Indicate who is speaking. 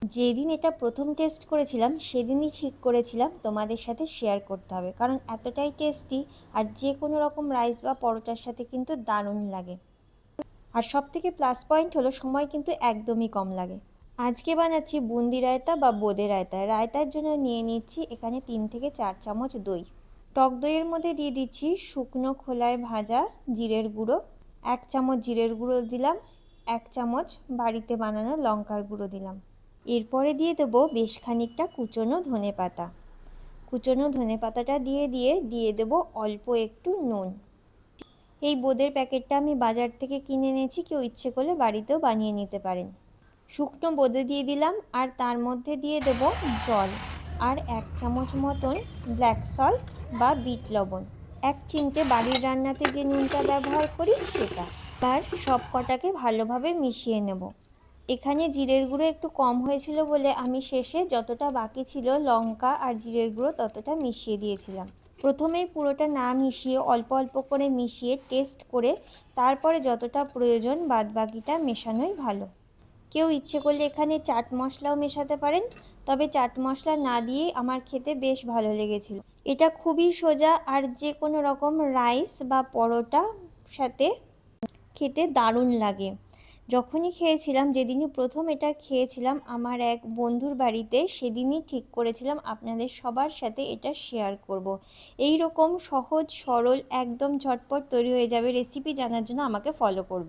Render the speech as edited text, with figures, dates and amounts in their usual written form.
Speaker 1: যেদিন এটা প্রথম টেস্ট করেছিলাম সেদিনই ঠিক করেছিলাম তোমাদের সাথে শেয়ার করতে হবে, কারণ এতটাই টেস্টি আর যে কোনো রকম রাইস বা পরোটার সাথে কিন্তু দারুণ লাগে। আর সবথেকে প্লাস পয়েন্ট হলো সময় কিন্তু একদমই কম লাগে। আজকে বানাচ্ছি বুন্দি রায়তা বা বোঁদে রায়তা। রায়তার জন্য নিয়ে নিচ্ছি এখানে 3 থেকে 4 চামচ দই। টক দইয়ের মধ্যে দিয়ে দিচ্ছি শুকনো খোলায় ভাজা জিরের গুঁড়ো, 1 চামচ জিরের গুঁড়ো দিলাম, 1 চামচ বাড়িতে বানানো লঙ্কার গুঁড়ো দিলাম। এরপরে দিয়ে দেবো বেশ খানিকটা কুচনো ধনেপাতা। কুচনো ধনেপাতাটা দিয়ে দেবো অল্প একটু নুন। এই বোঁদের প্যাকেটটা আমি বাজার থেকে কিনে এনেছি, কেউ ইচ্ছে করলে বাড়িতেও বানিয়ে নিতে পারেন। শুকনো বোঁদে দিয়ে দিলাম আর তার মধ্যে দিয়ে দেবো জল আর 1 চামচ মতন ব্ল্যাক সল্ট বা বিট লবণ, 1 চিমটে বাড়ির রান্নাতে যে নুনটা ব্যবহার করি সেটা। আর সব কটাকে ভালোভাবে মিশিয়ে নেব। এখানে জিরের গুঁড়ো একটু কম হয়েছিল বলে আমি শেষে যতটা বাকি ছিল লঙ্কা আর জিরের গুঁড়ো ততটা মিশিয়ে দিয়েছিলাম। প্রথমেই পুরোটা না মিশিয়ে অল্প অল্প করে মিশিয়ে টেস্ট করে তারপরে যতটা প্রয়োজন বাদবাকিটা মেশানোই ভালো। কেউ ইচ্ছে করলে এখানে চাট মশলাও মেশাতে পারেন, তবে চাট মশলা না দিয়েই আমার খেতে বেশ ভালো লেগেছিল। এটা খুবই সোজা আর যে কোনো রকম রাইস বা পরোটা সাথে খেতে দারুণ লাগে। যখনই খেয়েছিলাম, যেদিনই প্রথম এটা খেয়েছিলাম আমার এক বন্ধুর বাড়িতে, সেদিনই ঠিক করেছিলাম আপনাদের সবার সাথে এটা শেয়ার করব। এই রকম সহজ সরল একদম ঝটপট তৈরি হয়ে যাবে রেসিপি জানার জন্য আমাকে ফলো করবে।